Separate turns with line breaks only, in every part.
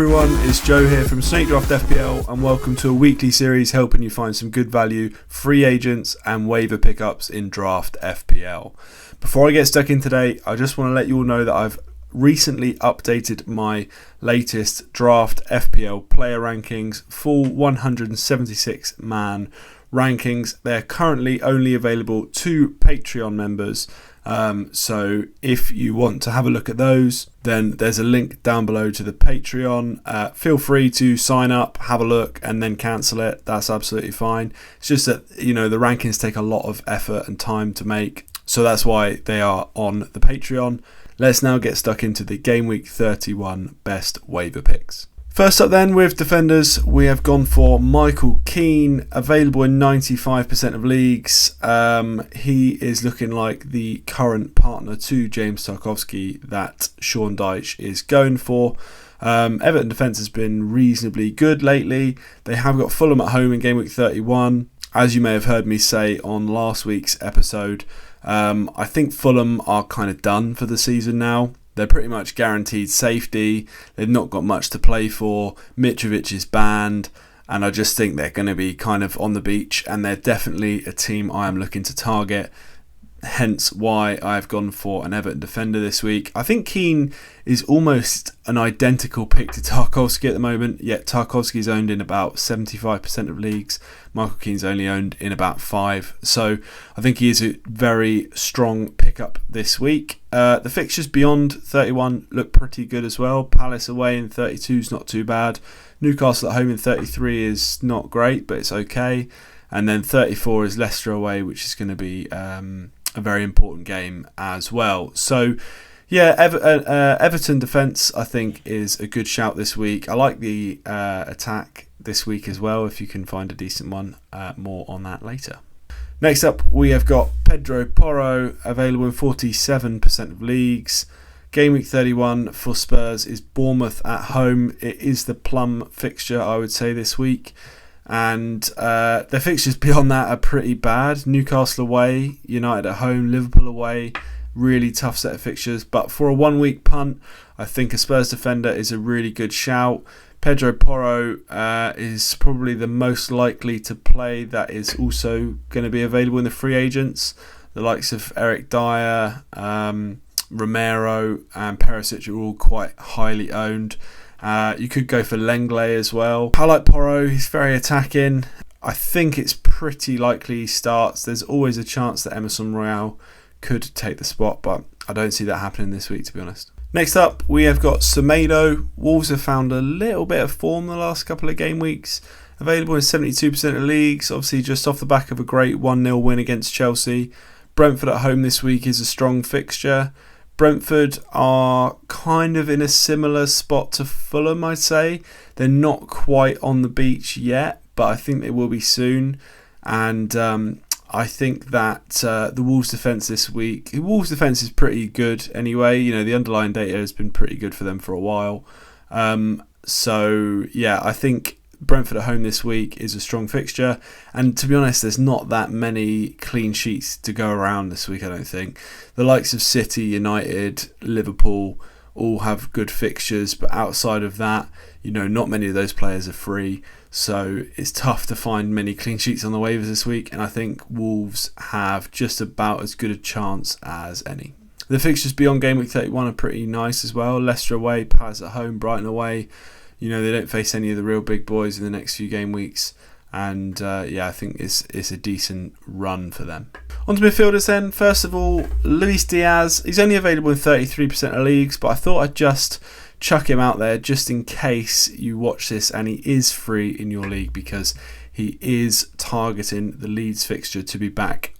everyone, it's Joe here from Draft FPL and welcome to a weekly series helping you find some good value, free agents and waiver pickups in Draft FPL. Before I get stuck in today, I just want to let you all know that I've recently updated my latest Draft FPL player rankings, full 176 man rankings. They're currently only available to Patreon members. So if you want to have a look at those, then there's a link down below to the Patreon. Feel free to sign up, have a look and then cancel it. That's absolutely fine. It's just that, the rankings take a lot of effort and time to make. So that's why they are on the Patreon. Let's now get stuck into the Game Week 31 best waiver picks. First up then with defenders, we have gone for Michael Keane, available in 95% of leagues. He is looking like the current partner to James Tarkowski that Sean Dyche is going for. Everton defence has been reasonably good lately. They have got Fulham at home in Game Week 31. As you may have heard me say on last week's episode, I think Fulham are kind of done for the season now. They're pretty much guaranteed safety. They've not got much to play for. Mitrovic is banned. And I just think they're going to be kind of on the beach. And they're definitely a team I am looking to target. Hence why I've gone for an Everton defender this week. I think Keane is almost an identical pick to Tarkowski at the moment. Yet Tarkowski's owned in about 75% of leagues. Michael Keane's only owned in about 5. So I think he is a very strong pickup this week. The fixtures beyond 31 look pretty good as well. Palace away in 32 is not too bad. Newcastle at home in 33 is not great, but it's okay. And then 34 is Leicester away, which is going to be a very important game as well. So yeah, Everton defence I think is a good shout this week. I like the attack this week as well, if you can find a decent one. More on that later. Next up we have got Pedro Porro, available in 47% of leagues. Game week 31 for Spurs is Bournemouth at home. It is the plum fixture, I would say, this week. And their fixtures beyond that are pretty bad. Newcastle away, United at home, Liverpool away. Really tough set of fixtures. But for a 1 week punt, I think a Spurs defender is a really good shout. Pedro Porro is probably the most likely to play. That is also going to be available in the free agents. The likes of Eric Dyer, Romero and Perisic are all quite highly owned. You could go for Lenglet as well. I like Porro, he's very attacking. I think it's pretty likely he starts. There's always a chance that Emerson Royale could take the spot, but I don't see that happening this week, to be honest. Next up, we have got Semedo. Wolves have found a little bit of form the last couple of game weeks. Available in 72% of leagues, obviously just off the back of a great 1-0 win against Chelsea. Brentford at home this week is a strong fixture. Brentford are kind of in a similar spot to Fulham, I'd say. They're not quite on the beach yet, but I think they will be soon. And I think that the Wolves defence this week, the Wolves defence is pretty good anyway. The underlying data has been pretty good for them for a while. So yeah, I think Brentford at home this week is a strong fixture, and to be honest, there's not that many clean sheets to go around this week. I don't think the likes of City, United, Liverpool all have good fixtures, but outside of that, not many of those players are free, so it's tough to find many clean sheets on the waivers this week, and I think Wolves have just about as good a chance as any. The fixtures beyond Game Week 31 are pretty nice as well. Leicester away, Palace at home, Brighton away. They don't face any of the real big boys in the next few game weeks. And I think it's a decent run for them. On to midfielders then. First of all, Luis Diaz. He's only available in 33% of leagues, but I thought I'd just chuck him out there just in case you watch this and he is free in your league, because he is targeting the Leeds fixture to be back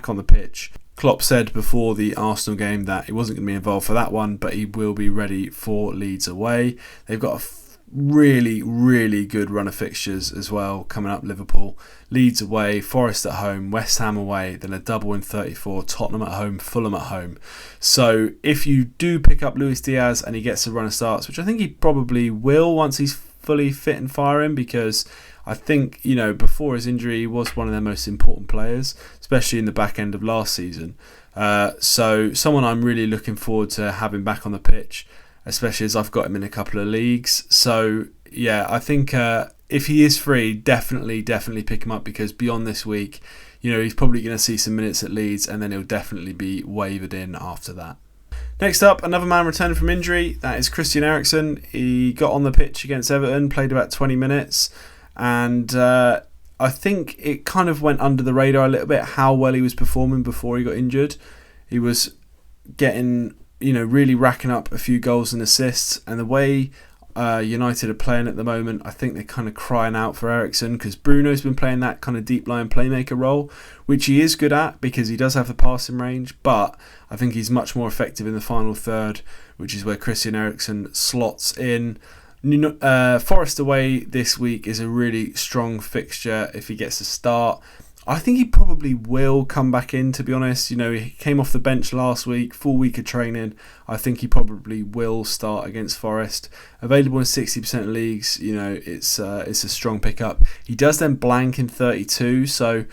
on the pitch. Klopp said before the Arsenal game that he wasn't going to be involved for that one, but he will be ready for Leeds away. They've got a really, really good run of fixtures as well coming up. Liverpool, Leeds away, Forest at home, West Ham away, then a double in 34, Tottenham at home, Fulham at home. So if you do pick up Luis Diaz and he gets a run of starts, which I think he probably will once he's fully fit and firing, because I think, before his injury he was one of their most important players, especially in the back end of last season. So someone I'm really looking forward to having back on the pitch. especially as I've got him in a couple of leagues. So yeah, I think if he is free, definitely pick him up, because beyond this week, he's probably going to see some minutes at Leeds, and then he'll definitely be wavered in after that. Next up, another man returning from injury. That is Christian Eriksen. He got on the pitch against Everton, played about 20 minutes, and I think it kind of went under the radar a little bit how well he was performing before he got injured. He was getting, really racking up a few goals and assists, and the way United are playing at the moment, I think they're kind of crying out for Eriksen, because Bruno's been playing that kind of deep line playmaker role, which he is good at because he does have the passing range, but I think he's much more effective in the final third, which is where Christian Eriksen slots in. Forest away this week is a really strong fixture if he gets a start. I think he probably will come back in, to be honest. He came off the bench last week, full week of training. I think he probably will start against Forest. Available in 60% of leagues, it's a strong pickup. He does then blank in 32, so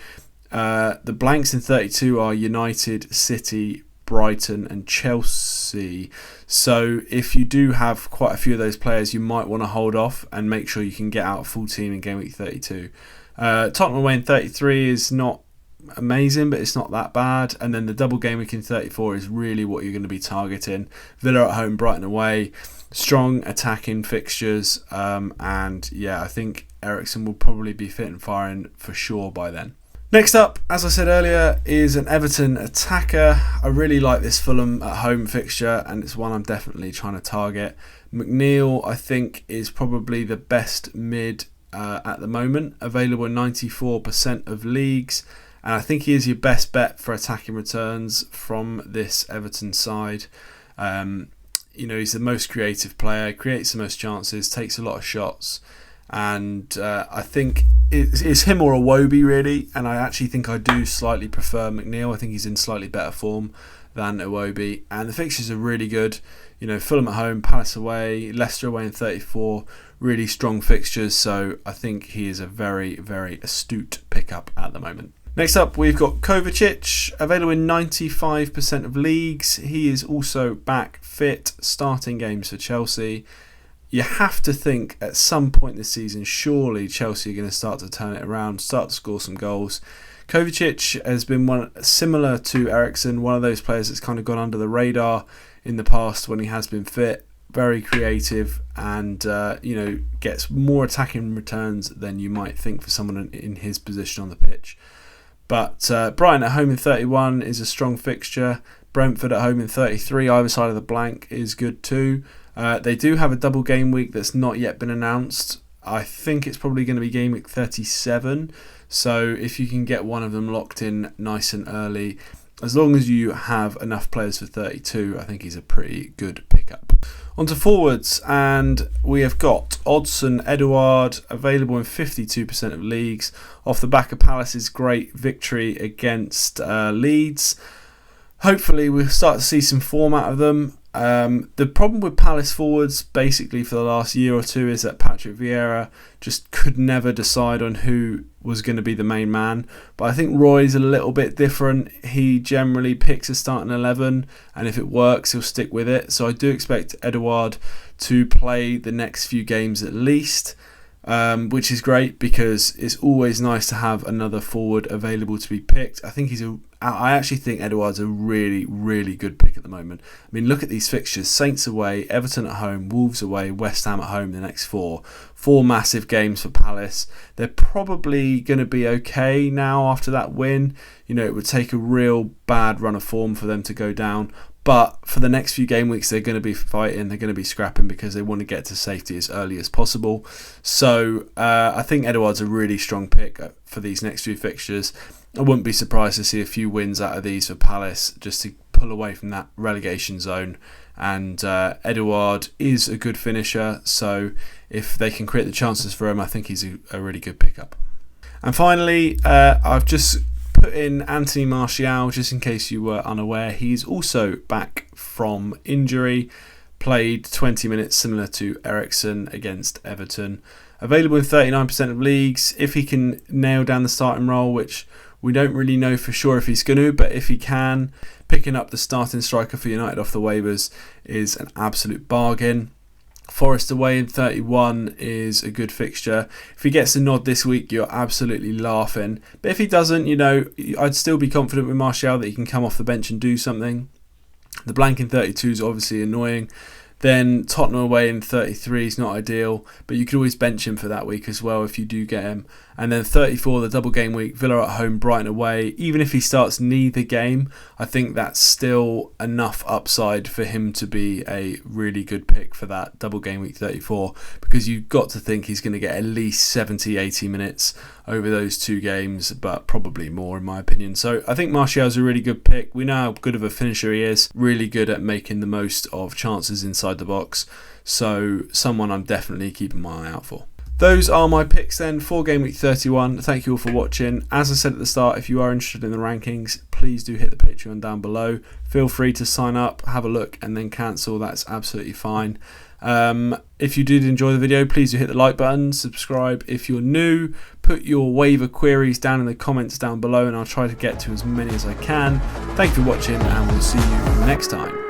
the blanks in 32 are United, City, Brighton and Chelsea. So if you do have quite a few of those players, you might want to hold off and make sure you can get out a full team in game week 32. Tottenham away in 33 is not amazing, but it's not that bad. And then the double game week in 34 is really what you're going to be targeting. Villa at home, Brighton away, strong attacking fixtures, and yeah, I think Eriksen will probably be fit and firing for sure by then. Next up, as I said earlier, is an Everton attacker. I really like this Fulham at home fixture, and it's one I'm definitely trying to target. McNeil, I think, is probably the best mid at the moment, available in 94% of leagues, and I think he is your best bet for attacking returns from this Everton side. He's the most creative player, creates the most chances, takes a lot of shots, and I think it's him or Iwobi really, and I actually think I do slightly prefer McNeil. I think he's in slightly better form than Iwobi, and the fixtures are really good. Fulham at home, Palace away, Leicester away in 34, really strong fixtures, so I think he is a very, very astute pickup at the moment. Next up, we've got Kovacic, available in 95% of leagues. He is also back fit, starting games for Chelsea. You have to think at some point this season, surely Chelsea are going to start to turn it around, start to score some goals. Kovacic has been one similar to Eriksen, one of those players that's kind of gone under the radar in the past when he has been fit. Very creative and gets more attacking returns than you might think for someone in his position on the pitch. But Brighton at home in 31 is a strong fixture. Brentford at home in 33, either side of the blank, is good too. They do have a double game week that's not yet been announced. I think it's probably going to be game week 37. So if you can get one of them locked in nice and early, as long as you have enough players for 32, I think he's a pretty good pickup. On to forwards, and we have got Odsonne Edouard, available in 52% of leagues, off the back of Palace's great victory against Leeds. Hopefully we'll start to see some form out of them. The problem with Palace forwards basically for the last year or two is that Patrick Vieira just could never decide on who was going to be the main man. But I think Roy's a little bit different. He generally picks a starting 11, and if it works, he'll stick with it. So I do expect Edouard to play the next few games at least, which is great because it's always nice to have another forward available to be picked. I actually think Edouard's a really, really good pick at the moment. I mean, look at these fixtures. Saints away, Everton at home, Wolves away, West Ham at home the next four. Four massive games for Palace. They're probably going to be okay now after that win. It would take a real bad run of form for them to go down. But for the next few game weeks, they're going to be fighting, they're going to be scrapping because they want to get to safety as early as possible. So I think Edouard's a really strong pick for these next few fixtures. I wouldn't be surprised to see a few wins out of these for Palace just to pull away from that relegation zone. And Edouard is a good finisher, so if they can create the chances for him, I think he's a really good pickup. And finally, I've just put in Anthony Martial, just in case you were unaware. He's also back from injury, played 20 minutes similar to Eriksen against Everton. Available in 39% of leagues. If he can nail down the starting role, which We don't really know for sure if he's going to, but if he can, picking up the starting striker for United off the waivers is an absolute bargain. Forest away in 31 is a good fixture. If he gets a nod this week, you're absolutely laughing. But if he doesn't, you know, I'd still be confident with Martial that he can come off the bench and do something. The blank in 32 is obviously annoying. Then Tottenham away in 33 is not ideal, but you could always bench him for that week as well if you do get him. And then 34, the double game week, Villa at home, Brighton away. Even if he starts neither game, I think that's still enough upside for him to be a really good pick for that double game week 34, because you've got to think he's going to get at least 70-80 minutes over those two games, but probably more in my opinion. So I think Martial's a really good pick. We know how good of a finisher he is, really good at making the most of chances inside the box. So someone I'm definitely keeping my eye out for. Those are my picks then for game week 31. Thank you all for watching. As I said at the start, if you are interested in the rankings, please do hit the Patreon down below. Feel free to sign up, have a look, and then cancel. That's absolutely fine. If you did enjoy the video, please do hit the like button, subscribe if you're new, put your waiver queries down in the comments down below, and I'll try to get to as many as I can. Thank you for watching, and we'll see you next time.